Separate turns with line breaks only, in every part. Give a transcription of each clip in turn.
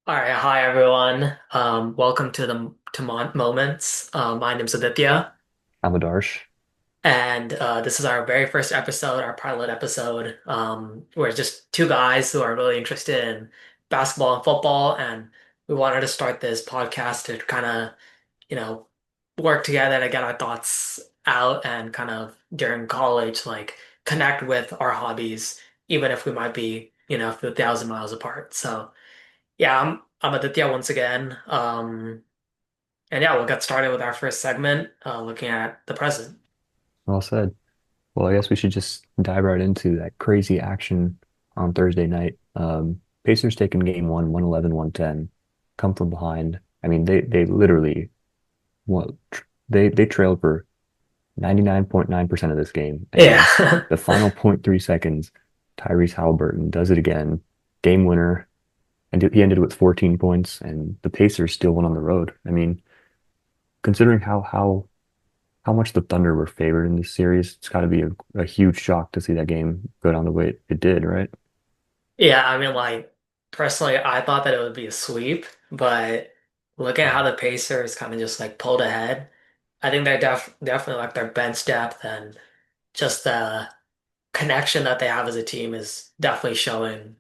All right, hi everyone. Welcome to the Moments. My name's Aditya,
Amadarsh.
and this is our very first episode, our pilot episode. We're just two guys who are really interested in basketball and football, and we wanted to start this podcast to kind of, you know, work together to get our thoughts out and kind of during college, like connect with our hobbies, even if we might be, a few thousand miles apart. So. Yeah, I'm Aditya once again. And yeah, we'll get started with our first segment, looking at the present.
Well said. Well, I guess we should just dive right into that crazy action on Thursday night. Pacers taking game one, 111, 110, come from behind. I mean, they literally what they trailed for 99.9% of this game.
Yeah.
And the final point 3 seconds, Tyrese Halliburton does it again. Game winner. And he ended with 14 points, and the Pacers still won on the road. I mean, considering how much the Thunder were favored in this series. It's got to be a huge shock to see that game go down the way it did, right?
Yeah, I mean, like, personally, I thought that it would be a sweep, but looking at how the Pacers kind of just like pulled ahead, I think they're definitely like their bench depth and just the connection that they have as a team is definitely showing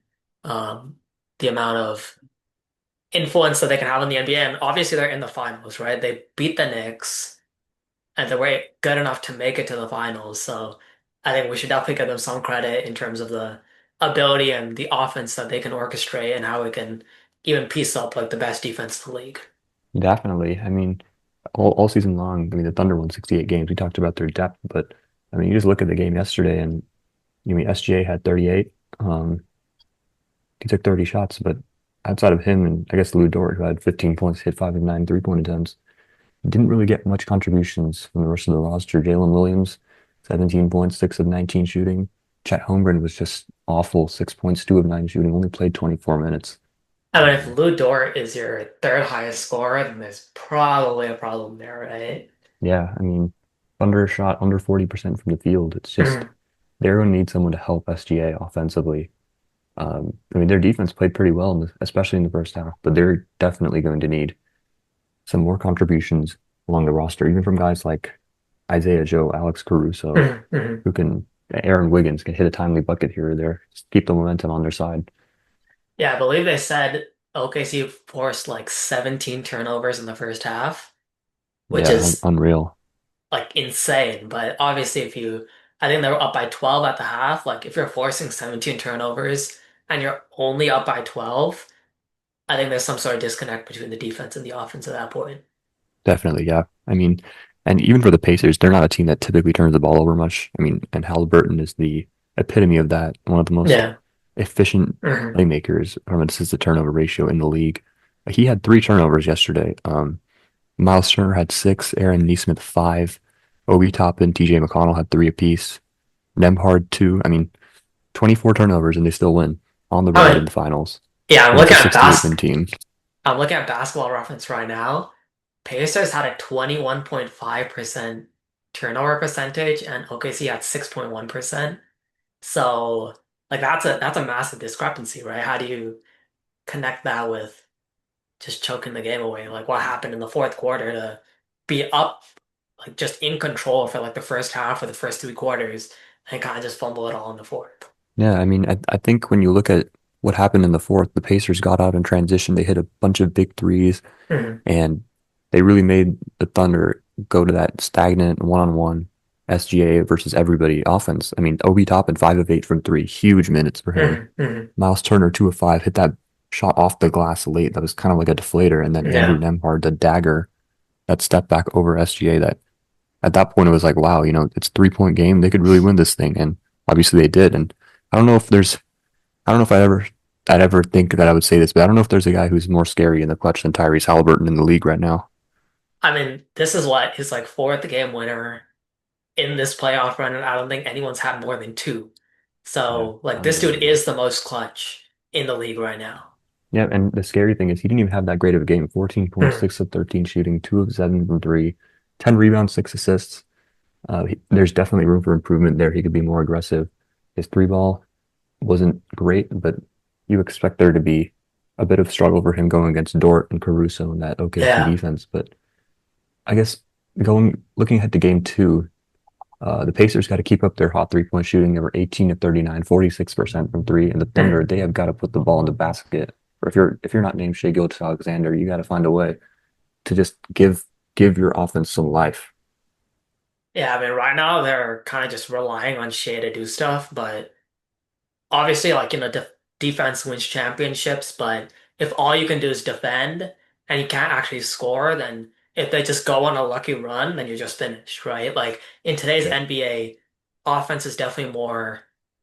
the amount of influence that they can have in the NBA. And obviously, they're in the finals, right? They beat the Knicks. And they were good enough to make it to the finals. So I think we should definitely give them some credit in terms of the ability and the offense that they can orchestrate and how it can even piece up like the best defense in the league.
Definitely. I mean, all season long, I mean, the Thunder won 68 games. We talked about their depth, but I mean, you just look at the game yesterday, and you mean SGA had 38. Um, he took 30 shots, but outside of him and I guess Lou Dort, who had 15 points, hit 5 of 9 3-point attempts, didn't really get much contributions from the rest of the roster. Jalen Williams, 17 points, 6 of 19 shooting. Chet Holmgren was just awful, 6 points, 2 of 9 shooting, only played 24 minutes.
I mean, if Lou Dort is your third highest scorer, then there's probably a problem there, right?
Yeah, I mean, Thunder shot under 40% from the field. It's just they're going to need someone to help SGA offensively. I mean, their defense played pretty well, especially in the first half, but they're definitely going to need some more contributions along the roster, even from guys like Isaiah Joe, Alex Caruso, who can, Aaron Wiggins can hit a timely bucket here or there, just keep the momentum on their side.
Yeah, I believe they said OKC forced like 17 turnovers in the first half, which
Yeah,
is
unreal.
like insane. But obviously, I think they were up by 12 at the half. Like, if you're forcing 17 turnovers and you're only up by 12, I think there's some sort of disconnect between the defense and the offense at that point.
Definitely, yeah. I mean, and even for the Pacers, they're not a team that typically turns the ball over much. I mean, and Halliburton is the epitome of that, one of the most
Yeah.
efficient
Hmm.
playmakers from an assist to turnover ratio in the league. He had 3 turnovers yesterday. Miles Turner had 6, Aaron Nesmith 5, Obi Toppin, TJ McConnell had 3 apiece, Nembhard 2. I mean, 24 turnovers and they still win on the
I
road
mean,
in the finals.
yeah,
And it's a 68 win team.
I'm looking at basketball reference right now. Pacers had a 21.5% turnover percentage and OKC had 6.1%. So like that's a massive discrepancy, right? How do you connect that with just choking the game away? Like what happened in the fourth quarter to be up like just in control for like the first half or the first three quarters and kind of just fumble it all in the fourth.
Yeah, I mean, I think when you look at what happened in the fourth, the Pacers got out in transition. They hit a bunch of big threes,
Mhm.
and they really made the Thunder go to that stagnant one-on-one SGA versus everybody offense. I mean, Obi Toppin 5 of 8 from three, huge minutes for him.
Mhm. Mhm.
Miles Turner 2 of 5 hit that shot off the glass late. That was kind of like a deflator, and then Andrew
Yeah.
Nembhard, the dagger, that step back over SGA. That at that point it was like, wow, it's 3 point game. They could really win this thing, and obviously they did. And I don't know if there's I don't know if I'd ever think that I would say this, but I don't know if there's a guy who's more scary in the clutch than Tyrese Halliburton in the league right now.
I mean, this is what his like fourth game winner in this playoff run, and I don't think anyone's had more than two.
Yeah,
So like this dude
unbelievable.
is the most clutch in the league right now.
Yeah, and the scary thing is he didn't even have that great of a game. 14 points,
Mhm.
6 of 13 shooting, 2 of 7 from three, 10 rebounds, 6 assists. There's definitely room for improvement there. He could be more aggressive. His three ball wasn't great, but you expect there to be. a bit of struggle for him going against Dort and Caruso and that OKC
Yeah.
defense. But I guess going looking ahead to game two, the Pacers got to keep up their hot three-point shooting. They were 18 to 39, 46% from three. And the Thunder,
Mhm.
they have got to put the ball in the basket. Or if you're not named Shea Gilgeous-Alexander, you got to find a way to just give your offense some life.
Yeah, I mean, right now they're kind of just relying on Shea to do stuff, but obviously, like, defense wins championships, but if all you can do is defend and you can't actually score, then if they just go on a lucky run, then you're just finished, right? Like in today's
Yep.
NBA, offense is definitely more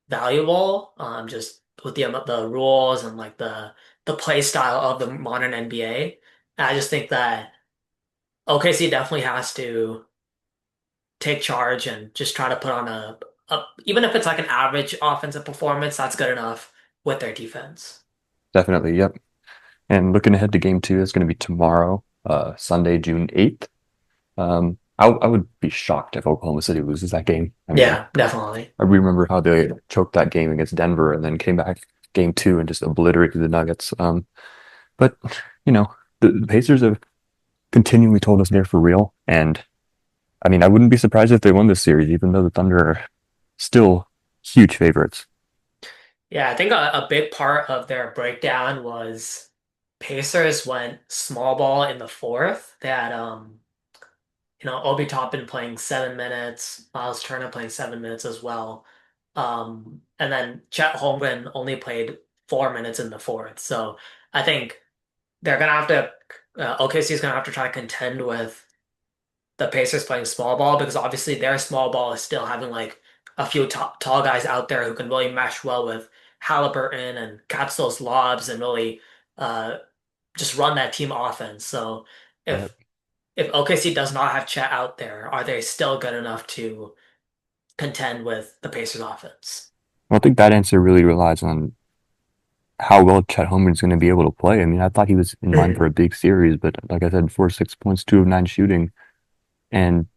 valuable, just with the rules and like the play style of the modern NBA. And I just think that OKC definitely has to take charge and just try to put on even if it's like an average offensive performance, that's good enough with their defense.
Definitely. Yep. And looking ahead to game two, it's going to be tomorrow, Sunday, June 8th. I would be shocked if Oklahoma City loses that game. I mean,
Yeah, definitely.
I remember how they choked that game against Denver and then came back game two and just obliterated the Nuggets. But you know, the Pacers have continually told us they're for real, and I mean, I wouldn't be surprised if they won this series, even though the Thunder are still huge favorites.
Yeah, I think a big part of their breakdown was Pacers went small ball in the fourth. They had Obi Toppin playing 7 minutes, Miles Turner playing 7 minutes as well. And then Chet Holmgren only played 4 minutes in the fourth. So I think they're gonna have to OKC is gonna have to try to contend with the Pacers playing small ball because obviously their small ball is still having like a few tall guys out there who can really mesh well with Halliburton and catch those lobs and really uh, just run that team offense. So
Yeah.
if OKC does not have Chet out there, are they still good enough to contend with the Pacers offense?
Well, I think that answer really relies on how well Chet Holmgren's going to be able to play. I mean, I thought he was in line for
Mhm.
a big series, but like I said, 4 6 points, 2 of 9 shooting, and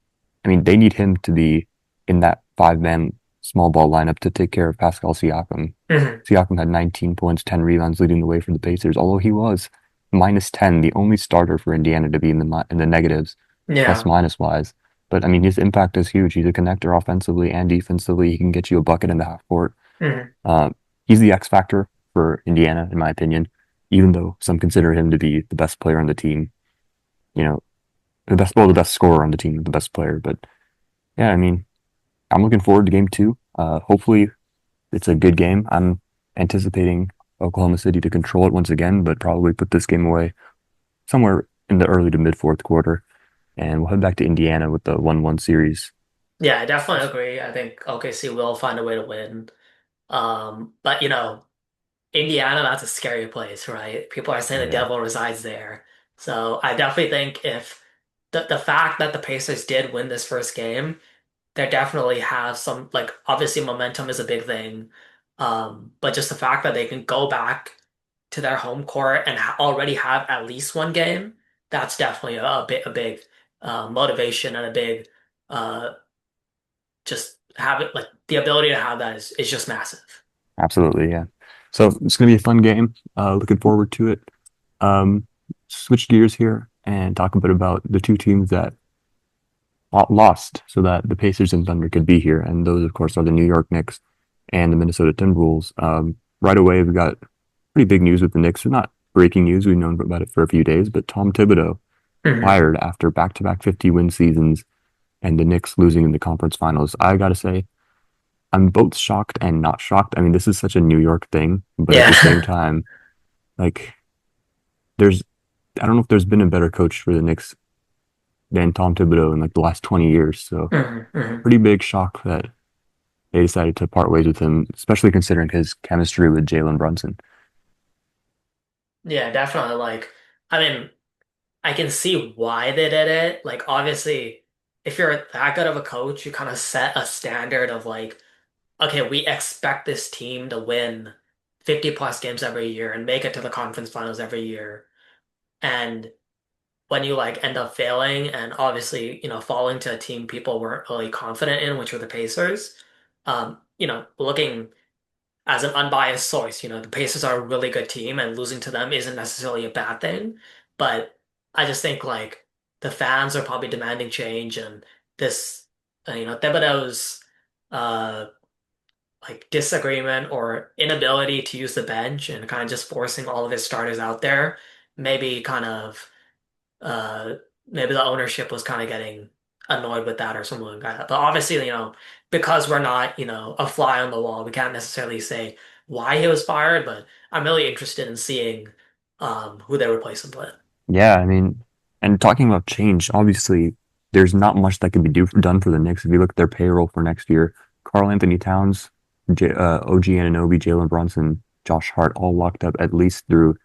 I mean, they need him to be in that five-man small ball lineup to take care of Pascal Siakam.
Mhm.
Siakam had 19 points, 10 rebounds, leading the way for the Pacers. Although he was minus 10, the only starter for Indiana to be in the negatives, plus
Yeah.
minus wise. But I mean, his impact is huge. He's a connector offensively and defensively. He can get you a bucket in the half court.
Mhm.
Uh, he's the X factor for Indiana, in my opinion. Even though some consider him to be the best player on the team, you know, the best scorer on the team, the best player. But yeah, I mean, I'm looking forward to game two. Hopefully, it's a good game. I'm anticipating Oklahoma City to control it once again, but probably put this game away somewhere in the early to mid fourth quarter. And we'll head back to Indiana with the 1-1 series.
Yeah, I definitely agree. I think OKC will find a way to win. But Indiana, that's a scary place, right? People are saying
Oh,
the
yeah.
devil resides there. So I definitely think if the fact that the Pacers did win this first game, they definitely have some, like, obviously momentum is a big thing. But just the fact that they can go back to their home court and already have at least one game, that's definitely a big motivation and a big uh just have it, like, the ability to have that is just massive.
Absolutely, yeah. So it's going to be a fun game. Looking forward to it. Um, Switch gears here and talk a bit about the two teams that lost so that the Pacers and Thunder could be here. And those, of course, are the New York Knicks and the Minnesota Timberwolves. Right away, we got pretty big news with the Knicks. Not breaking news. We've known about it for a few days, but Tom Thibodeau
Mhm.
fired after back-to-back 50-win seasons and the Knicks losing in the conference finals. I gotta say, I'm both shocked and not shocked. I mean, this is such a New York thing, but at the same
Yeah.
time, like, there's, I don't know if there's been a better coach for the Knicks than Tom Thibodeau in like the last 20 years. So,
Mhm, mhm.
pretty big shock that they decided to part ways with him, especially considering his chemistry with Jalen Brunson.
Yeah, definitely. Like, I mean, I can see why they did it. Like, obviously, if you're that good of a coach, you kind of set a standard of like, okay, we expect this team to win 50 plus games every year and make it to the conference finals every year. And when you like end up failing and obviously, falling to a team people weren't really confident in, which were the Pacers, looking as an unbiased source, the Pacers are a really good team and losing to them isn't necessarily a bad thing. But I just think like the fans are probably demanding change and this, Thibodeau's uh like disagreement or inability to use the bench and kind of just forcing all of his starters out there, maybe kind of uh maybe the ownership was kind of getting annoyed with that or something like that. But obviously, because we're not, a fly on the wall, we can't necessarily say why he was fired, but I'm really interested in seeing who they replace him with.
Yeah, I mean, and talking about change, obviously, there's not much that can be done for the Knicks. If you look at their payroll for next year, Karl Anthony Towns, OG Anunoby, Jalen Brunson, Josh Hart, all locked up at least through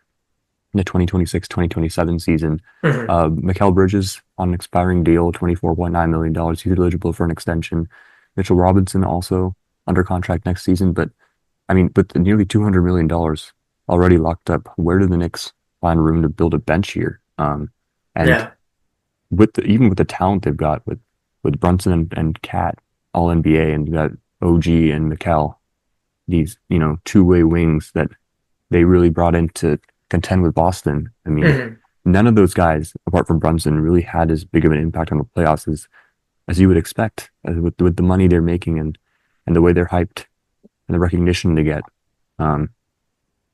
the 2026-2027 season.
Mhm.
Mikal Bridges on an expiring deal, $24.9 million. He's eligible for an extension. Mitchell Robinson also under contract next season. But I mean, with the nearly $200 million already locked up, where do the Knicks find room to build a bench here? And
Yeah.
even with the talent they've got with Brunson and Cat, all NBA, and you got OG and Mikal, these, two-way wings that they really brought in to contend with Boston. I mean,
Mhm.
none of those guys, apart from Brunson, really had as big of an impact on the playoffs as you would expect with the money they're making and the way they're hyped and the recognition they get. Um,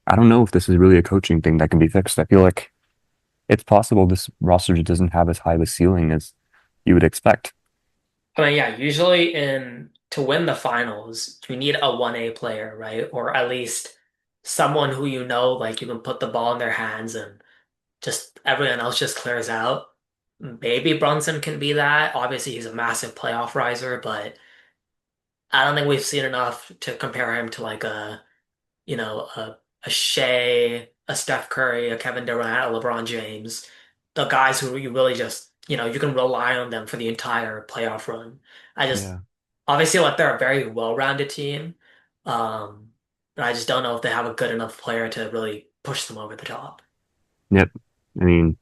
I don't know if this is really a coaching thing that can be fixed. I feel like it's possible this roster just doesn't have as high of a ceiling as you would expect.
I mean, yeah, usually in to win the finals, you need a 1A player, right? Or at least someone who like you can put the ball in their hands and just everyone else just clears out. Maybe Brunson can be that. Obviously, he's a massive playoff riser, but I don't think we've seen enough to compare him to like a Shea, a Steph Curry, a Kevin Durant, a LeBron James. The guys who you really just, you can rely on them for the entire playoff run. I just
Yeah.
obviously like they're a very well-rounded team. Um, but I just don't know if they have a good enough player to really push them over the top.
Yep. I mean,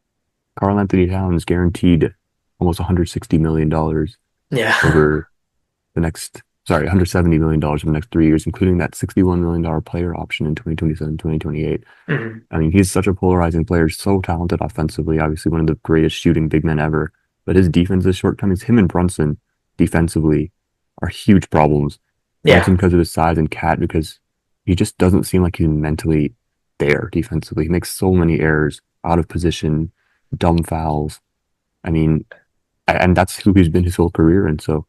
Karl Anthony Towns guaranteed almost $160 million
Yeah.
over the next, sorry, $170 million over the next 3 years, including that $61 million player option in 2027, 2028.
Mhm.
I mean, he's such a polarizing player, so talented offensively, obviously one of the greatest shooting big men ever. But his defensive shortcomings, him and Brunson defensively are huge problems.
Yeah.
Brunson because of his size and Cat because he just doesn't seem like he's mentally there defensively. He makes so many errors, out of position, dumb fouls. I mean, and that's who he's been his whole career. And so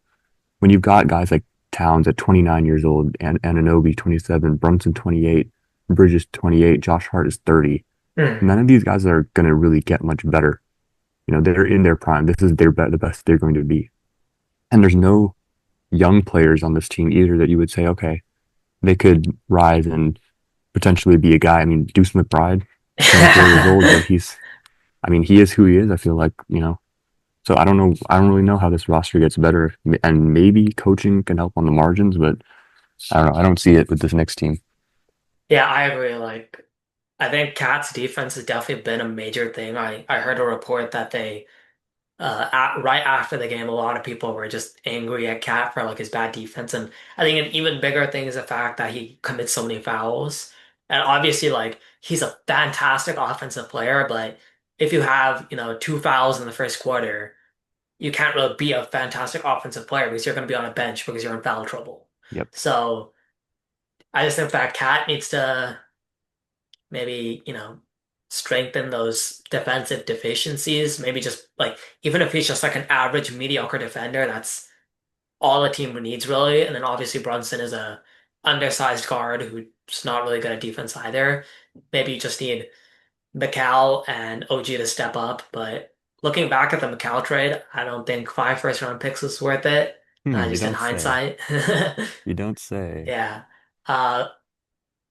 when you've got guys like Towns at 29 years old and Anunoby 27, Brunson 28, Bridges 28, Josh Hart is 30.
Mhm.
None of these guys are going to really get much better. They're in their prime. This is the best they're going to be. And there's no young players on this team either that you would say, okay, they could rise and potentially be a guy. I mean, Deuce McBride, 24 years old, but I mean, he is who he is. I feel like. So I don't know. I don't really know how this roster gets better. And maybe coaching can help on the margins, but I don't know. I don't see it with this next team.
Yeah, I agree. Like, I think Cat's defense has definitely been a major thing. I heard a report that right after the game, a lot of people were just angry at Cat for like his bad defense. And I think an even bigger thing is the fact that he commits so many fouls. And obviously, like, he's a fantastic offensive player, but if you have, two fouls in the first quarter, you can't really be a fantastic offensive player because you're going to be on a bench because you're in foul trouble.
Yep.
So I just think that Cat needs to maybe, strengthen those defensive deficiencies. Maybe just like, even if he's just like an average, mediocre defender, that's all a team needs really. And then obviously Brunson is a undersized guard who's not really good at defense either. Maybe you just need McCall and OG to step up. But looking back at the McCall trade, I don't think 5 first-round picks was worth it.
You
Just in
don't say.
hindsight.
You don't say.
Yeah. Uh,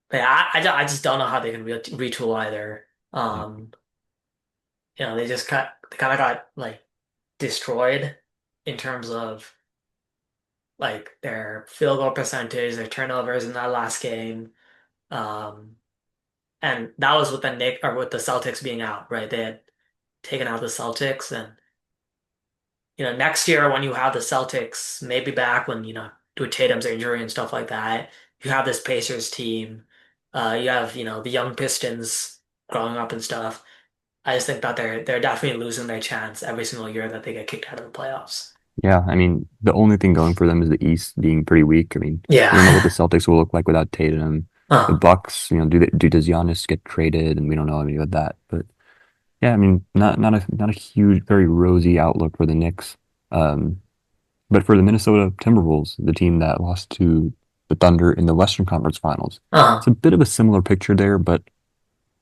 but yeah, I just don't know how they can retool either.
Yep.
Um, they kind of got like destroyed in terms of like their field goal percentage, their turnovers in that last game. Um, and that was with the Nick or with the Celtics being out, right? They had taken out the Celtics, and next year when you have the Celtics maybe back when with Tatum's injury and stuff like that, you have this Pacers team, you have, the young Pistons growing up and stuff. I just think that they're definitely losing their chance every single year that they get kicked out of the playoffs.
Yeah, I mean, the only thing going for them is the East being pretty weak. I mean, we don't know what the
Yeah.
Celtics will look like without Tatum. The
Uh,
Bucks, does Giannis get traded? And we don't know any of that. But yeah, I mean, not a huge, very rosy outlook for the Knicks. Um, but for the Minnesota Timberwolves, the team that lost to the Thunder in the Western Conference Finals, it's
uh,
a bit of a similar picture there. But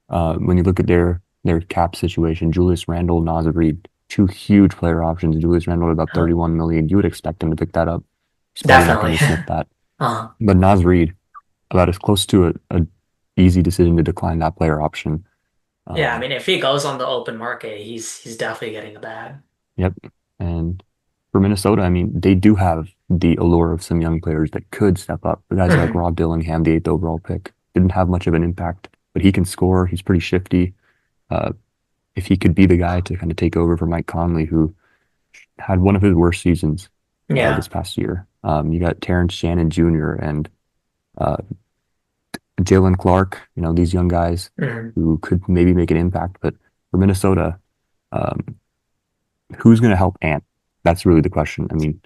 when you look at their cap situation, Julius Randle, Naz Reid, two huge player options. Julius Randle at about
uh,
31 million. You would expect him to pick that up. He's probably not going
definitely.
to sniff that.
Uh,
But Naz Reid, about as close to a easy decision to decline that player option.
yeah, I
Um,
mean, if he goes on the open market, he's definitely getting a bag.
yep. And for Minnesota, I mean, they do have the allure of some young players that could step up. The guys like
Mhm.
Rob Dillingham, the eighth overall pick, didn't have much of an impact, but he can score. He's pretty shifty. Uh, if he could be the guy to kind of take over for Mike Conley, who had one of his worst seasons this
Yeah.
past year. You got Terrence Shannon Jr. and uh, Jalen Clark, these young guys
Mhm.
who could maybe make an impact. But for Minnesota, um, who's going to help Ant? That's really the question. I mean,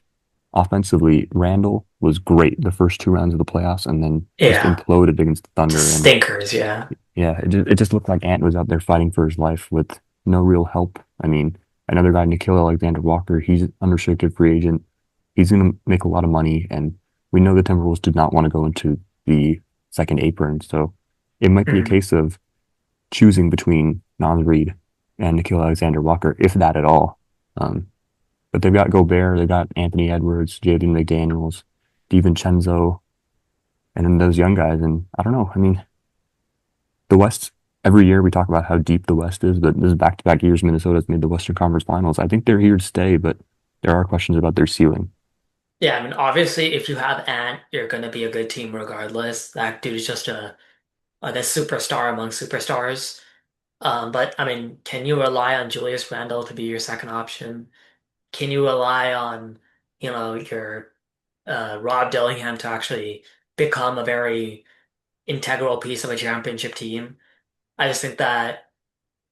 offensively, Randall was great the first two rounds of the playoffs and then just
Yeah.
imploded against the Thunder.
Just
And
stinkers, yeah.
yeah, it just looked like Ant was out there fighting for his life with no real help. I mean, another guy, Nikhil Alexander Walker, he's an unrestricted free agent. He's going to make a lot of money, and we know the Timberwolves did not want to go into the second apron, so it might be a
Mhm.
case of choosing between Naz Reid and Nikhil Alexander Walker, if that at all. Um, but they've got Gobert, they've got Anthony Edwards, Jaden McDaniels, DiVincenzo, and then those young guys. And I don't know. I mean, the West, every year we talk about how deep the West is, but this is back-to-back years Minnesota's made the Western Conference Finals. I think they're here to stay, but there are questions about their ceiling.
Yeah, I mean, obviously, if you have Ant, you're gonna be a good team regardless. That dude is just a superstar among superstars. But I mean, can you rely on Julius Randle to be your second option? Can you rely on, your Rob Dillingham to actually become a very integral piece of a championship team? I just think that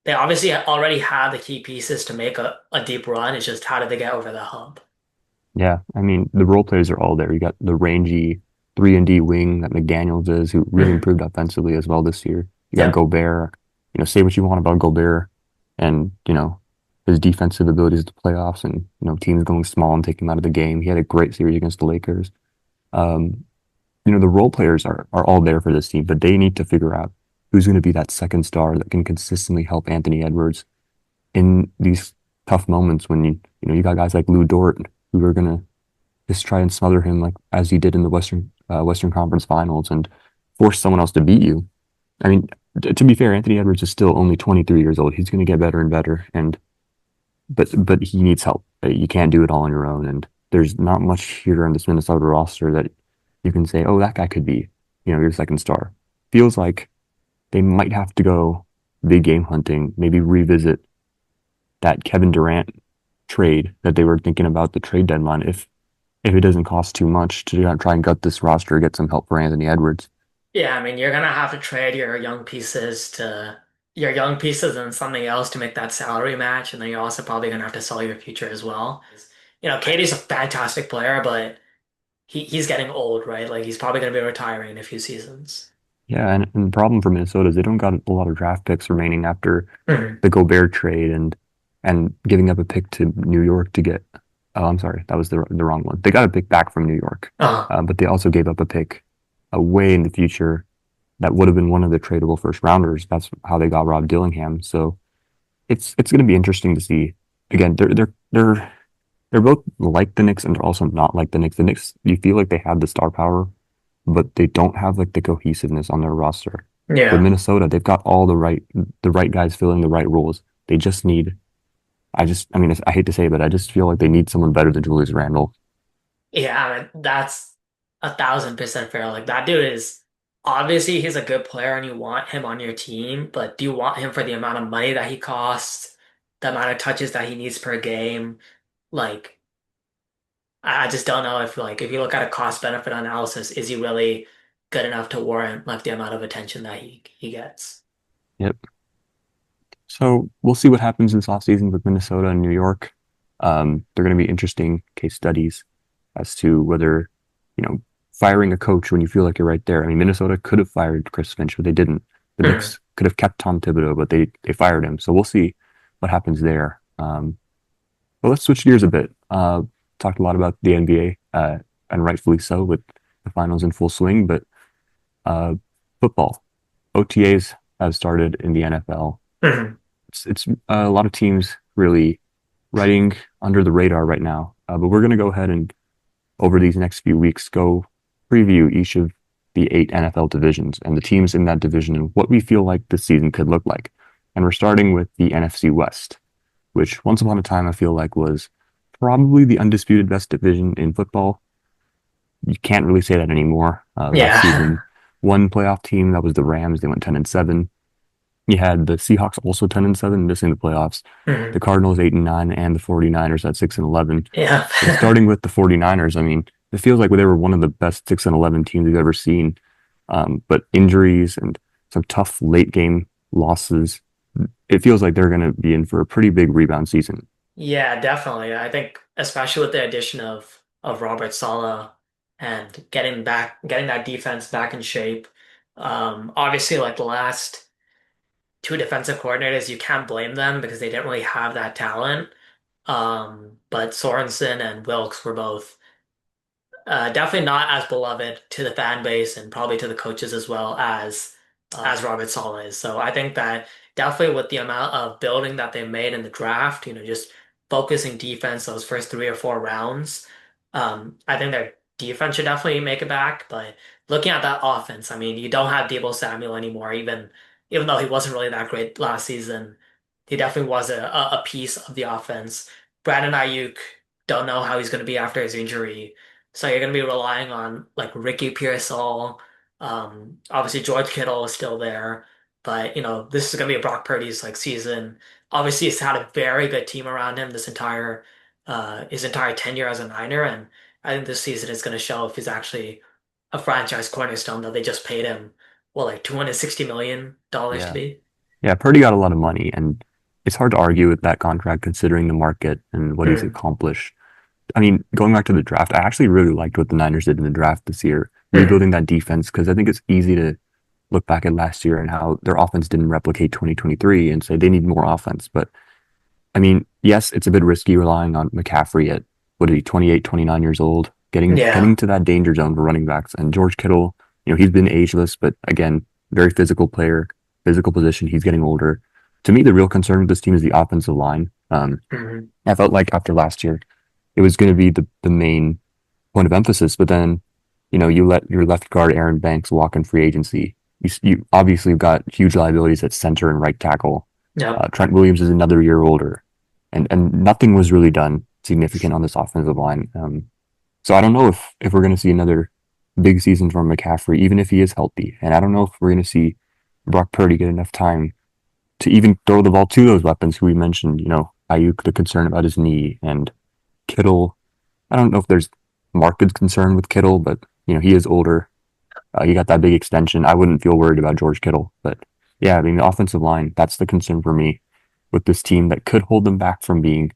they obviously already have the key pieces to make a deep run. It's just how did they get over the hump?
Yeah, I mean, the role players are all there. You got the rangy 3-and-D wing that McDaniels is, who really
Mhm.
improved offensively as well this year. You got
Yeah.
Gobert. Say what you want about Gobert and, his defensive abilities at the playoffs and, teams going small and taking him out of the game. He had a great series against the Lakers. Um, the role players are all there for this team, but they need to figure out who's going to be that second star that can consistently help Anthony Edwards in these tough moments when you got guys like Lou Dort who are going to just try and smother him like as he did in the Western Conference Finals and force someone else to beat you. I mean, to be fair, Anthony Edwards is still only 23 years old. He's going to get better and better, and but he needs help. You can't do it all on your own, and there's not much here on this Minnesota roster that you can say, oh, that guy could be, your second star. Feels like they might have to go big game hunting, maybe revisit that Kevin Durant trade that they were thinking about the trade deadline if it doesn't cost too much to try and gut this roster, get some help for Anthony Edwards.
Yeah, I mean, you're gonna have to trade your young pieces and something else to make that salary match, and then you're also probably gonna have to sell your future as well. Katie's a fantastic player, but he's getting old, right? Like he's probably gonna be retiring in a few seasons.
Yeah, and the problem for Minnesota is they don't got a lot of draft picks remaining after
Mhm.
the Gobert trade and giving up a pick to New York to get. Oh, I'm sorry, that was the wrong one. They got a pick back from New York,
Uh,
but they also gave up a pick way in the future that would have been one of the tradable first rounders. That's how they got Rob Dillingham. So it's going to be interesting to see. Again, they're both like the Knicks and they're also not like the Knicks. The Knicks, you feel like they have the star power, but they don't have like the cohesiveness on their roster. With
yeah.
Minnesota, they've got all the right guys filling the right roles. They just need. I mean, I hate to say it, but I just feel like they need someone better than Julius Randle.
Yeah, I mean, that's 1,000% fair. Like that dude is obviously he's a good player and you want him on your team, but do you want him for the amount of money that he costs, the amount of touches that he needs per game? Like, I just don't know if you look at a cost benefit analysis, is he really? good enough to warrant like the amount of attention that he gets.
Yep. So we'll see what happens this offseason with Minnesota and New York. They're going to be interesting case studies as to whether, you know, firing a coach when you feel like you're right there. I mean, Minnesota could have fired Chris Finch, but they didn't. The
Mhm.
Knicks could have kept Tom Thibodeau, but they fired him. So we'll see what happens there. But let's switch gears a bit. Talked a lot about the NBA, and rightfully so, with the finals in full swing. But uh, football, OTAs have started in the NFL.
Mhm.
It's a lot of teams really riding under the radar right now. But we're going to go ahead and over these next few weeks go preview each of the 8 NFL divisions and the teams in that division and what we feel like this season could look like. And we're starting with the NFC West, which once upon a time I feel like was probably the undisputed best division in football. You can't really say that anymore. Last
Yeah.
season, one playoff team, that was the Rams. They went 10-7. You had the Seahawks also 10-7, missing the playoffs. The
Mhm.
Cardinals 8-9, and the 49ers at 6-11.
Yeah.
But starting with the 49ers, I mean, it feels like they were one of the best 6-11 teams we've ever seen. But injuries and some tough late game losses, it feels like they're going to be in for a pretty big rebound season.
Yeah, definitely. I think especially with the addition of Robert Saleh and getting that defense back in shape. Obviously like the last two defensive coordinators, you can't blame them because they didn't really have that talent. But Sorensen and Wilkes were both definitely not as beloved to the fan base and probably to the coaches as well as Robert Saleh is. So I think that definitely with the amount of building that they made in the draft, just focusing defense those first 3 or 4 rounds, I think their defense should definitely make it back. But looking at that offense, I mean, you don't have Deebo Samuel anymore, even though he wasn't really that great last season. He definitely was a piece of the offense. Brandon Ayuk, don't know how he's going to be after his injury. So you're going to be relying on like Ricky Pearsall. Obviously George Kittle is still there, but this is going to be a Brock Purdy's like season. Obviously, he's had a very good team around him this entire his entire tenure as a Niner, and I think this season is going to show if he's actually a franchise cornerstone that they just paid him, well, like $260 million to
Yeah.
be.
Yeah, Purdy got a lot of money, and it's hard to argue with that contract considering the market and what he's
Mm,
accomplished. I mean, going back to the draft, I actually really liked what the Niners did in the draft this year,
mm,
rebuilding that defense, because I think it's easy to look back at last year and how their offense didn't replicate 2023 and say they need more offense. But I mean, yes, it's a bit risky relying on McCaffrey at what is he, 28, 29 years old, getting
yeah.
to that danger zone for running backs. And George Kittle, he's been ageless, but again, very physical player, physical position. He's getting older. To me, the real concern with this team is the offensive line.
Mm,
I felt like after last year, it was going to be the main point of emphasis. But then, you let your left guard Aaron Banks walk in free agency. You obviously have got huge liabilities at center and right tackle.
yep.
Trent Williams is another year older, and nothing was really done significant on this offensive line. So I don't know if we're going to see another big season from McCaffrey, even if he is healthy. And I don't know if we're going to see Brock Purdy get enough time to even throw the ball to those weapons who we mentioned. Ayuk, the concern about his knee, and Kittle. I don't know if there's market concern with Kittle, but he is older. He got that big extension. I wouldn't feel worried about George Kittle, but yeah, I mean the offensive line. That's the concern for me with this team that could hold them back from being,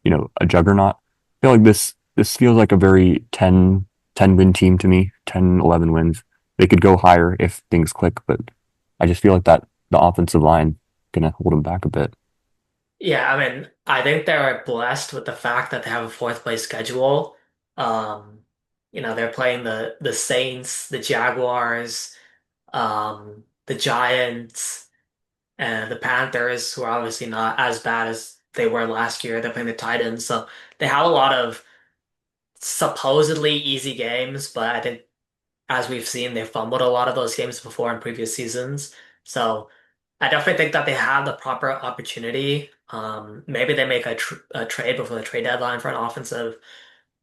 a juggernaut. I feel like this feels like a very 10 win team to me. 10, 11 wins. They could go higher if things click, but I just feel like that the offensive line gonna hold them back a bit.
Yeah, I mean, I think they're blessed with the fact that they have a fourth place schedule. Um, they're playing the Saints, the Jaguars, the Giants, and the Panthers, who are obviously not as bad as they were last year. They're playing the Titans, so they have a lot of supposedly easy games, but I think as we've seen, they fumbled a lot of those games before in previous seasons. So I definitely think that they have the proper opportunity. Maybe they make a trade before the trade deadline for an offensive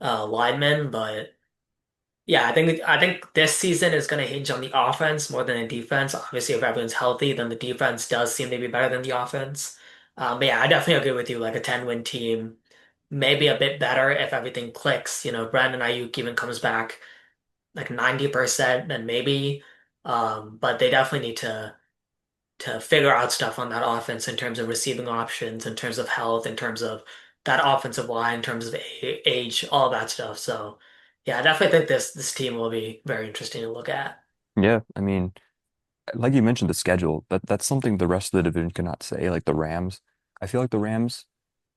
lineman, but yeah, I think this season is going to hinge on the offense more than the defense. Obviously, if everyone's healthy, then the defense does seem to be better than the offense. But yeah, I definitely agree with you. Like a 10-win team, maybe a bit better if everything clicks. Brandon Ayuk even comes back. like 90%, then maybe. But they definitely need to figure out stuff on that offense in terms of receiving options, in terms of health, in terms of that offensive line, in terms of age, all that stuff. So yeah, I definitely think this team will be very interesting to look at.
Yeah, I mean, like you mentioned, the schedule, that's something the rest of the division cannot say. Like the Rams, I feel like the Rams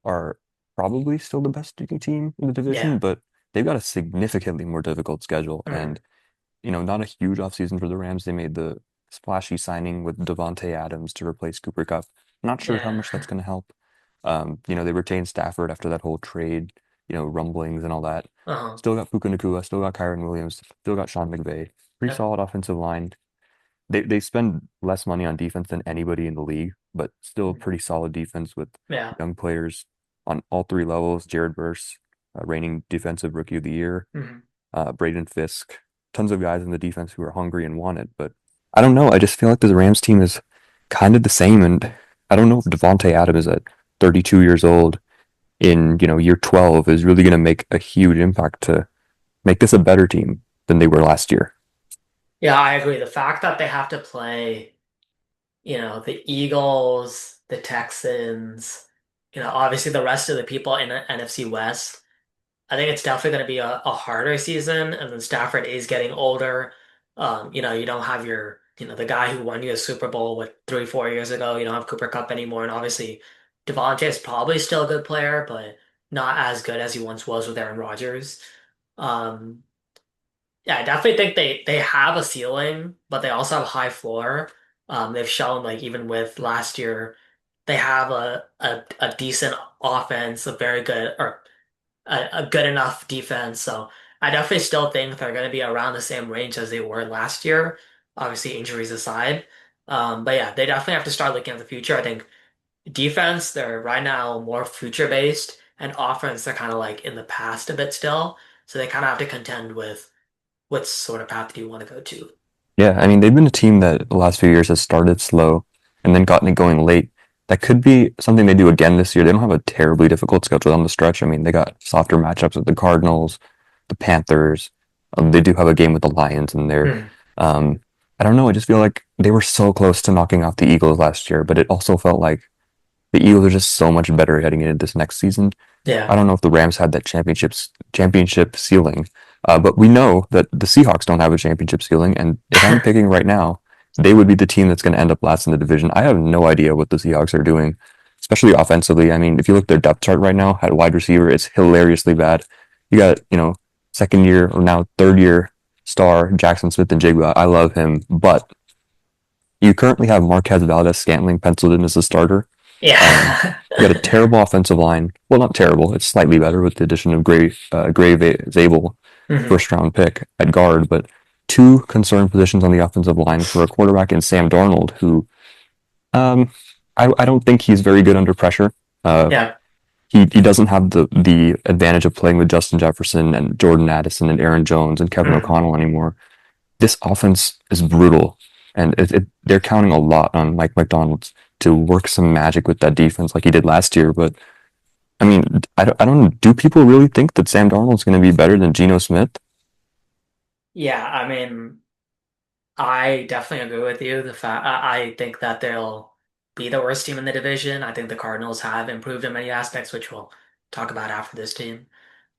are probably still the best team in the division,
Yeah.
but they've got a significantly more difficult schedule.
Mhm.
And not a huge offseason for the Rams. They made the splashy signing with Devontae Adams to replace Cooper Kupp. Not sure how
Yeah.
much that's going to help. They retained Stafford after that whole trade, rumblings and all that.
Uh-huh.
Still got Puka Nacua, still got Kyron Williams, still got Sean McVay. Pretty
Yep.
solid offensive line. They spend less money on defense than anybody in the league, but still
Mhm.
pretty solid defense with
Yeah.
young players on all three levels. Jared Verse, reigning defensive rookie of the year.
Mhm.
Braden Fisk, tons of guys in the defense who are hungry and want it. But I don't know. I just feel like the Rams team is kind of the same. And I don't know if Devontae Adams at 32 years old in, year 12 is really going to make a huge impact to make this a better team than they were last year.
Yeah, I agree. The fact that they have to play, the Eagles, the Texans, obviously the rest of the people in the NFC West. I think it's definitely going to be a harder season, and then Stafford is getting older. You don't have the guy who won you a Super Bowl with 3, 4 years ago. You don't have Cooper Kupp anymore, and obviously Devontae is probably still a good player, but not as good as he once was with Aaron Rodgers. Um, yeah, I definitely think they have a ceiling, but they also have a high floor. They've shown like even with last year, they have a decent offense, a very good or a good enough defense. So I definitely still think they're going to be around the same range as they were last year, obviously injuries aside. But yeah, they definitely have to start looking at the future. I think defense, they're right now more future based, and offense, they're kind of like in the past a bit still. So they kind of have to contend with what sort of path do you want to go to.
Yeah, I mean, they've been a team that the last few years has started slow and then gotten it going late. That could be something they do again this year. They don't have a terribly difficult schedule on the stretch. I mean, they got softer matchups with the Cardinals, the Panthers. They do have a game with the Lions in there.
Hmm.
Um, I don't know. I just feel like they were so close to knocking off the Eagles last year, but it also felt like the Eagles are just so much better heading into this next season. I
Yeah.
don't know if the Rams had that championship ceiling, but we know that the Seahawks don't have a championship ceiling. And if I'm picking right now, they would be the team that's going to end up last in the division. I have no idea what the Seahawks are doing, especially offensively. I mean, if you look at their depth chart right now at wide receiver, it's hilariously bad. You got second year or now third year star Jackson Smith and Jigba. I love him, but you currently have Marquez Valdez-Scantling penciled in as a starter.
Yeah.
You got a terrible offensive line. Well, not terrible. It's slightly better with the addition of Gray Zabel,
Hmm.
first round pick at guard, but two concern positions on the offensive line for a quarterback in Sam Darnold, who um, I don't think he's very good under pressure. Uh,
Yeah.
he doesn't have the advantage of playing with Justin Jefferson and Jordan Addison and Aaron Jones and Kevin
Hmm.
O'Connell anymore. This offense is brutal, and they're counting a lot on Mike McDonald's to work some magic with that defense like he did last year. But I mean, I don't. Do people really think that Sam Darnold's going to be better than Geno Smith?
Yeah. I mean, I definitely agree with you. I think that they'll be the worst team in the division. I think the Cardinals have improved in many aspects, which we'll talk about after this team.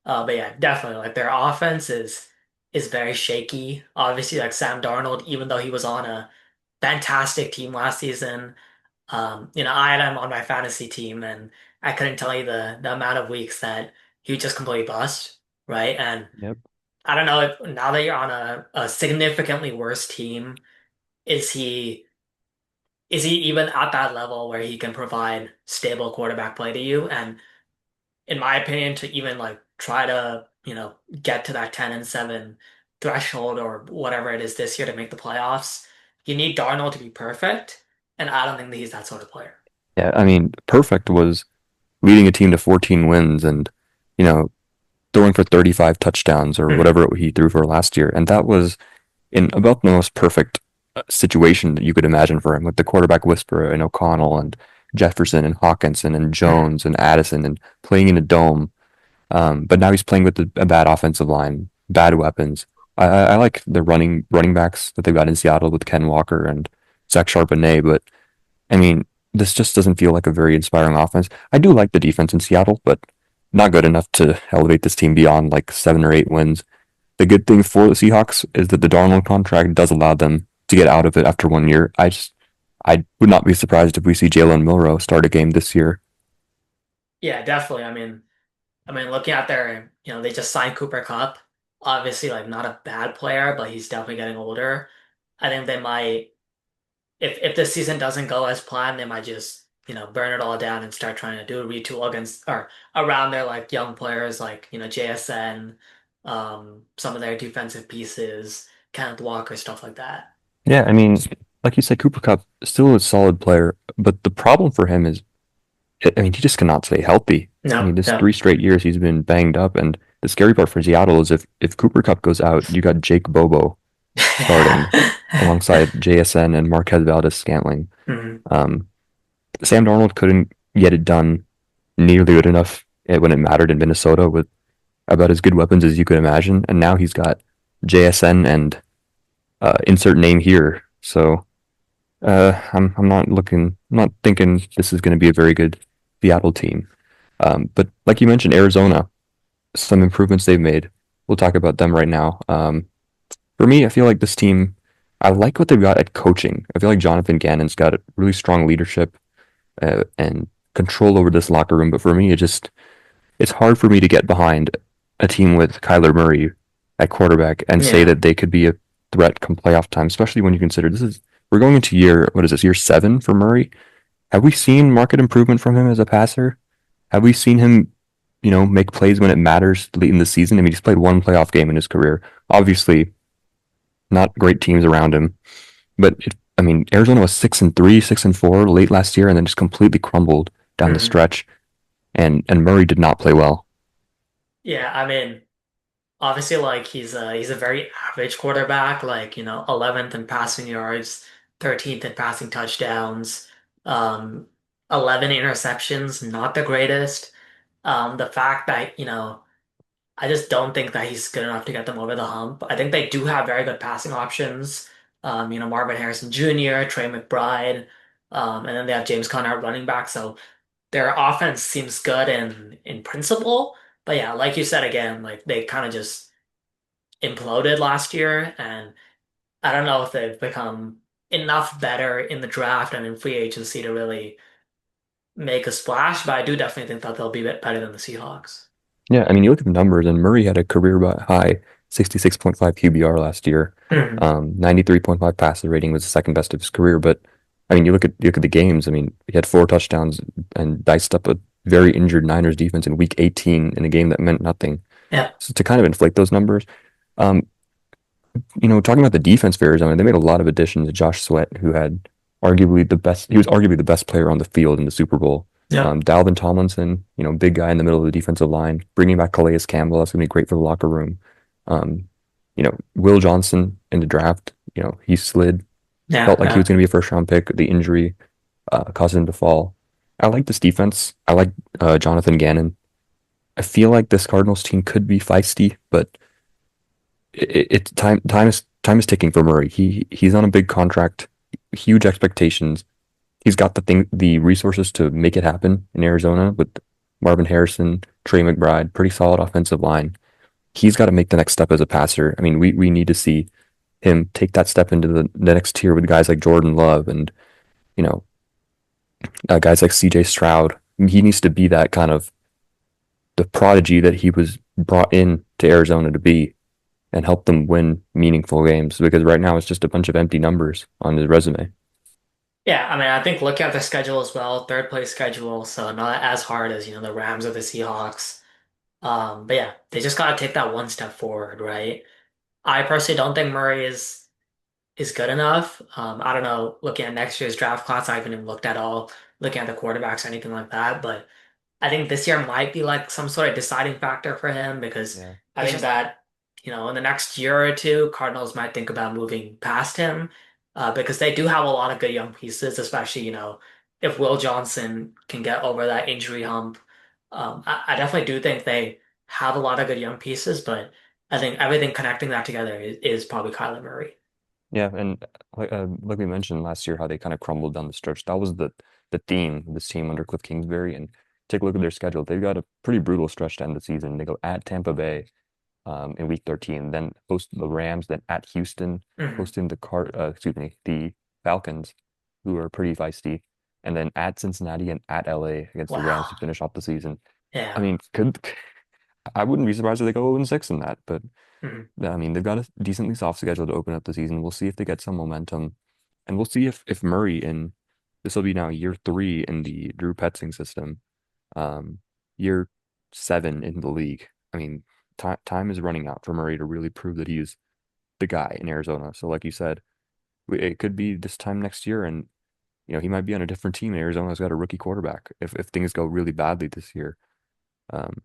But yeah, definitely like their offense is very shaky. Obviously, like Sam Darnold, even though he was on a fantastic team last season, I had him on my fantasy team, and I couldn't tell you the amount of weeks that he would just completely bust, right? And
Yep.
I don't know if now that you're on a significantly worse team, is he is he even at that level where he can provide stable quarterback play to you? And in my opinion, to even like try to, get to that 10-7 threshold or whatever it is this year to make the playoffs, you need Darnold to be perfect. And I don't think that he's that sort of player.
Yeah, I mean, perfect was leading a team to 14 wins and you know throwing for 35 touchdowns or
Mhm.
whatever he threw for last year, and that was in about the most perfect situation that you could imagine for him with the quarterback whisperer and O'Connell and Jefferson and Hawkinson and
Mhm.
Jones and Addison and playing in a dome. But now he's playing with a bad offensive line, bad weapons. I like the running backs that they've got in Seattle with Ken Walker and Zach Charbonnet, but I mean, this just doesn't feel like a very inspiring offense. I do like the defense in Seattle, but not good enough to elevate this team beyond like 7 or 8 wins. The good thing for the Seahawks is that the Darnold contract does allow them to get out of it after 1 year. I would not be surprised if we see Jalen Milroe start a game this year.
Yeah, definitely. I mean, looking at their, they just signed Cooper Cup. Obviously, like not a bad player, but he's definitely getting older. I think they might, if this season doesn't go as planned, they might just, burn it all down and start trying to do a retool against or around their like young players like, JSN, some of their defensive pieces, Kenneth Walker, stuff like that.
Yeah, I mean, like you said, Cooper Cup still a solid player, but the problem for him is, I mean, he just cannot stay healthy. I
No,
mean, this
no.
3 straight years he's been banged up, and the scary part for Seattle is if Cooper Cup goes out, you got Jake Bobo starting
Yeah.
alongside JSN and Marquez Valdez-Scantling.
Mhm.
Um, Sam Darnold couldn't get it done nearly good enough when it mattered in Minnesota with about as good weapons as you could imagine, and now he's got JSN and insert name here. So I'm not looking, I'm not thinking this is going to be a very good Seattle team. But like you mentioned, Arizona, some improvements they've made. We'll talk about them right now. For me, I feel like this team, I like what they've got at coaching. I feel like Jonathan Gannon's got really strong leadership and control over this locker room. But for me, it's hard for me to get behind a team with Kyler Murray at quarterback and say
Yeah.
that they could be a threat come playoff time, especially when you consider we're going into what is this, year 7 for Murray? Have we seen market improvement from him as a passer? Have we seen him, make plays when it matters late in the season? I mean, he's played one playoff game in his career. Obviously, not great teams around him, but I mean, Arizona was 6-3, 6-4 late last year, and then just completely crumbled down the
Mhm.
stretch. And Murray did not play well.
Yeah, I mean, obviously, like he's a very average quarterback, like 11th in passing yards, 13th in passing touchdowns, um, 11 interceptions, not the greatest. The fact that I just don't think that he's good enough to get them over the hump. I think they do have very good passing options. Marvin Harrison Jr., Trey McBride, and then they have James Conner at running back. So their offense seems good in principle. But yeah, like you said again, like they kind of just imploded last year, and I don't know if they've become enough better in the draft and in free agency to really make a splash, but I do definitely think that they'll be a bit better than the Seahawks.
Yeah, I mean, you look at the numbers, and Murray had a career high 66.5 QBR last year.
Mhm.
93.5 passer rating was the second best of his career. But I mean, you look at the games. I mean, he had 4 touchdowns and diced up a very injured Niners defense in Week 18 in a game that meant nothing.
Yeah,
So to kind of inflate those numbers, um, talking about the defense for Arizona, they made a lot of additions to Josh Sweat, who had arguably the best. He was arguably the best player on the field in the Super Bowl.
yeah,
Dalvin Tomlinson, big guy in the middle of the defensive line, bringing back Calais Campbell, that's gonna be great for the locker room. Um, Will Johnson in the draft, he slid,
yeah,
felt like he was
yeah.
gonna be a first round pick. The injury caused him to fall. I like this defense. I like Jonathan Gannon. I feel like this Cardinals team could be feisty, but it's time is ticking for Murray. He's on a big contract, huge expectations. He's got the resources to make it happen in Arizona with Marvin Harrison, Trey McBride, pretty solid offensive line. He's got to make the next step as a passer. I mean, we need to see him take that step into the next tier with guys like Jordan Love and you know guys like C.J. Stroud. He needs to be that kind of the prodigy that he was brought in to Arizona to be and help them win meaningful games because right now it's just a bunch of empty numbers on his resume.
Yeah, I mean, I think looking at the schedule as well, third place schedule, so not as hard as, the Rams or the Seahawks. But yeah, they just gotta take that one step forward, right? I personally don't think Murray is good enough. I don't know, looking at next year's draft class, I haven't even looked at all, looking at the quarterbacks or anything like that, but I think this year might be like some sort of deciding factor for him because
Yeah.
I
It's
think
just
that, in the next year or two, Cardinals might think about moving past him because they do have a lot of good young pieces, especially, if Will Johnson can get over that injury hump. I definitely do think they have a lot of good young pieces, but I think everything connecting that together is probably Kyler Murray.
Yeah, and like we mentioned last year, how they kind of crumbled down the stretch. That was the theme of this team under Cliff Kingsbury. And take a look at their schedule. They've got a pretty brutal stretch to end the season. They go at Tampa Bay in week 13, then host the Rams, then at Houston,
Hmm.
hosting the Falcons, who are pretty feisty, and then at Cincinnati and at LA against the Rams
Wow.
to finish off the season. I
Yeah.
mean, could I wouldn't be surprised if they go 0-6 in that, but
Hmm.
I mean, they've got a decently soft schedule to open up the season. We'll see if they get some momentum, and we'll see if Murray in this will be now year 3 in the Drew Petzing system, um, year 7 in the league. I mean, time is running out for Murray to really prove that he's the guy in Arizona. So, like you said, it could be this time next year, and he might be on a different team. And Arizona's got a rookie quarterback if things go really badly this year. Um,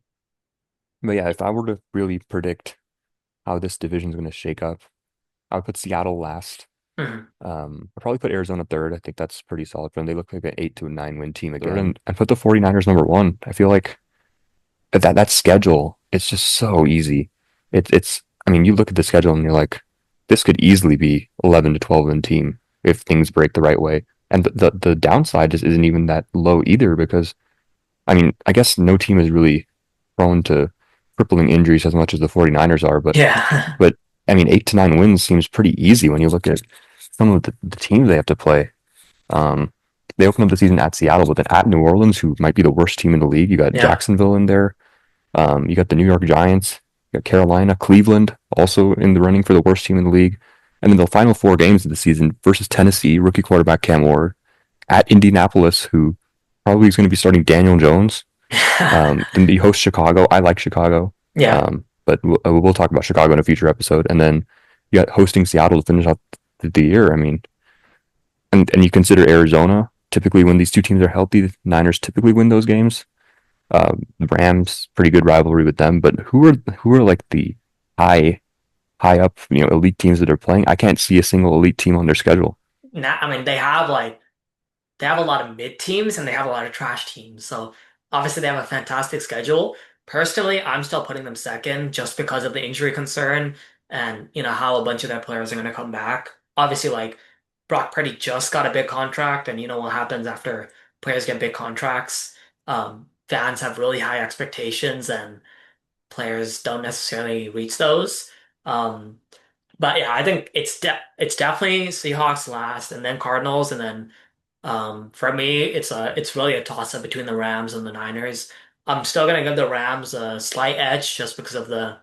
but yeah, if I were to really predict how this division is going to shake up, I would put Seattle last.
Hmm.
I'd probably put Arizona third. I think that's pretty solid for them. They look like an 8 to 9 win team again. And put the 49ers number one. I feel like that schedule, it's just so easy. It's I mean, you look at the schedule and you're like, this could easily be 11 to 12 win team if things break the right way. And the downside just isn't even that low either because I mean, I guess no team is really prone to crippling injuries as much as the 49ers are,
Yeah.
but I mean, 8 to 9 wins seems pretty easy when you look at some of the teams they have to play. Um, they open up the season at Seattle, but then at New Orleans, who might be the worst team in the league. You got
Yeah.
Jacksonville in there. You got the New York Giants. You got Carolina, Cleveland, also in the running for the worst team in the league. And then the final 4 games of the season versus Tennessee, rookie quarterback Cam Ward, at Indianapolis, who probably is going to be starting Daniel Jones. Then you host Chicago. I like Chicago,
Yeah.
but we'll talk about Chicago in a future episode. And then you got hosting Seattle to finish out the year. I mean, and you consider Arizona. Typically, when these two teams are healthy, the Niners typically win those games. The Rams, pretty good rivalry with them. But who are like the high high up elite teams that are playing? I can't see a single elite team on their schedule.
Now, I mean, they have a lot of mid teams and they have a lot of trash teams. So obviously they have a fantastic schedule. Personally, I'm still putting them second just because of the injury concern and how a bunch of their players are going to come back. Obviously, like Brock Purdy just got a big contract, and you know what happens after players get big contracts. Fans have really high expectations, and players don't necessarily reach those. Um, but yeah, I think it's definitely Seahawks last, and then Cardinals, and then for me, it's really a toss up between the Rams and the Niners. I'm still gonna give the Rams a slight edge just because of the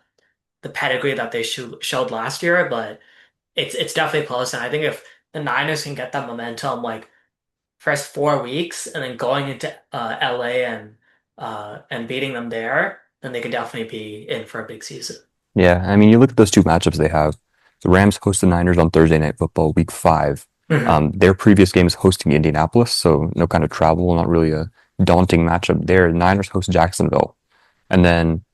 pedigree that they showed last year, but it's definitely close. And I think if the Niners can get that momentum, like first 4 weeks, and then going into LA and beating them there, then they could definitely be in for a big season.
Yeah, I mean, you look at those two matchups they have. The Rams host the Niners on Thursday Night Football, Week 5.
Hmm.
Their previous game is hosting Indianapolis, so no kind of travel, not really a daunting matchup there. The Niners host Jacksonville, and then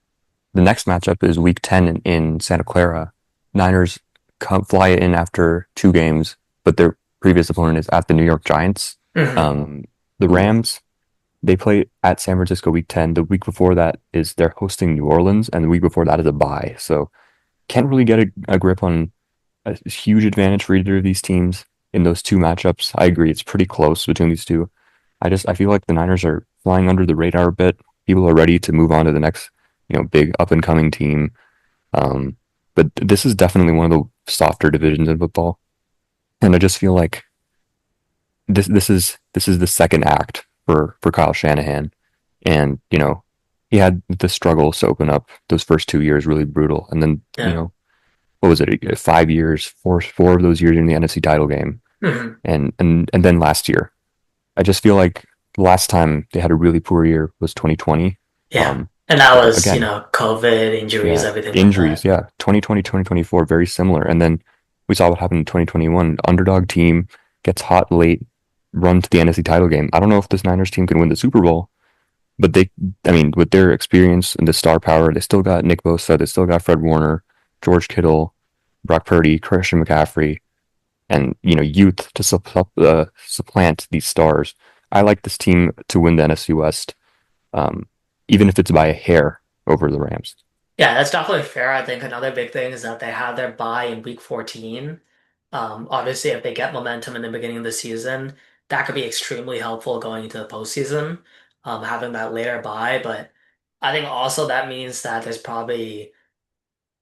the next matchup is Week 10 in Santa Clara. Niners come fly in after 2 games, but their previous opponent is at the New York Giants.
Hmm.
Um, the Rams, they play at San Francisco Week 10. The week before that is they're hosting New Orleans, and the week before that is a bye. So can't really get a grip on a huge advantage for either of these teams in those two matchups. I agree, it's pretty close between these two. I feel like the Niners are flying under the radar a bit. People are ready to move on to the next, big up and coming team. Um, but this is definitely one of the softer divisions in football, and I just feel like this is the second act for Kyle Shanahan, and he had the struggles to open up those first 2 years really brutal, and then
Yeah.
what was it, 5 years, four of those years in the NFC title game,
Hmm.
and then last year. I just feel like the last time they had a really poor year was 2020.
Yeah. And that was,
Again,
COVID, injuries,
yeah,
everything like
injuries,
that.
yeah, 2020, 2024, very similar. And then we saw what happened in 2021. Underdog team gets hot late, run to the NFC title game. I don't know if this Niners team can win the Super Bowl, but I mean, with their experience and the star power, they still got Nick Bosa, they still got Fred Warner, George Kittle, Brock Purdy, Christian McCaffrey, and youth to supplant these stars. I like this team to win the NFC West, um, even if it's by a hair over the Rams.
Yeah, that's definitely fair. I think another big thing is that they have their bye in week 14. Obviously, if they get momentum in the beginning of the season, that could be extremely helpful going into the postseason, having that later bye. But I think also that means that there's probably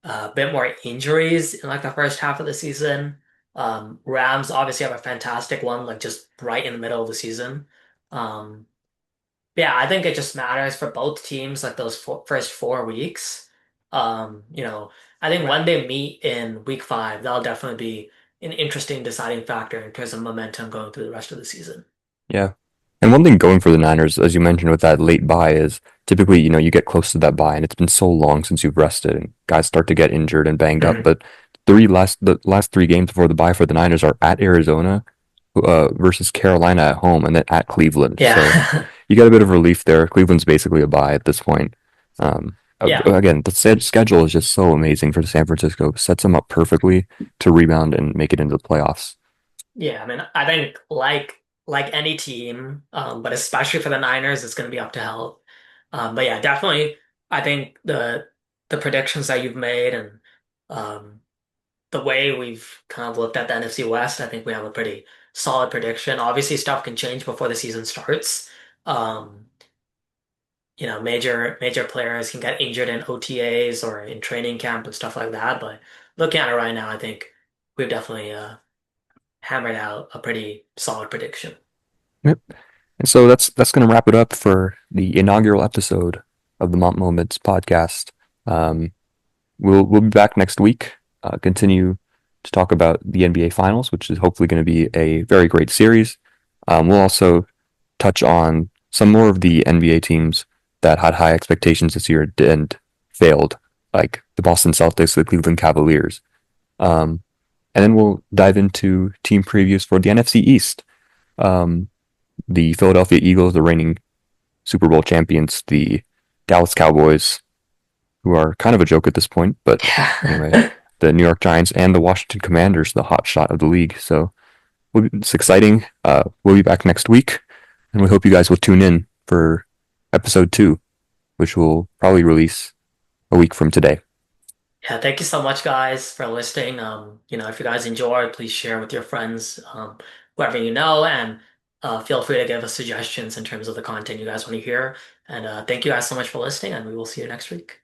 a bit more injuries in like the first half of the season. Rams obviously have a fantastic one, like just right in the middle of the season. Um, yeah, I think it just matters for both teams, like those first 4 weeks. You know, I think when they meet in week 5, that'll definitely be an interesting deciding factor in terms of momentum going through the rest of the season.
Yeah. And one thing going for the Niners, as you mentioned with that late bye, is typically, you get close to that bye and it's been so long since you've rested and guys start to get injured and banged up.
Mhm.
But the last 3 games before the bye for the Niners are at Arizona, versus Carolina at home and then at Cleveland. So
Yeah.
you get a bit of relief there. Cleveland's basically a bye at this point.
Yeah.
Again, the schedule is just so amazing for San Francisco. Sets them up perfectly to rebound and make it into the playoffs.
Yeah, I mean, I think like any team, but especially for the Niners, it's going to be up to health. But yeah, definitely, I think the predictions that you've made and um, the way we've kind of looked at the NFC West, I think we have a pretty solid prediction. Obviously, stuff can change before the season starts. Um, major players can get injured in OTAs or in training camp and stuff like that. But looking at it right now, I think we've definitely hammered out a pretty solid prediction.
Yep. And so that's going to wrap it up for the inaugural episode of the Mont Moments podcast. Um, we'll be back next week. Continue to talk about the NBA Finals, which is hopefully going to be a very great series. We'll also touch on some more of the NBA teams that had high expectations this year and failed, like the Boston Celtics, the Cleveland Cavaliers. Um, and then we'll dive into team previews for the NFC East. Um, the Philadelphia Eagles, the reigning Super Bowl champions, the Dallas Cowboys, who are kind of a joke at this point, but anyway,
Yeah.
the New York Giants and the Washington Commanders, the hot shot of the league. So it's exciting. We'll be back next week, and we hope you guys will tune in for episode 2, which will probably release a week from today.
Yeah, thank you so much, guys, for listening. If you guys enjoyed, please share with your friends, whoever you know, and feel free to give us suggestions in terms of the content you guys want to hear. And thank you guys so much for listening, and we will see you next week.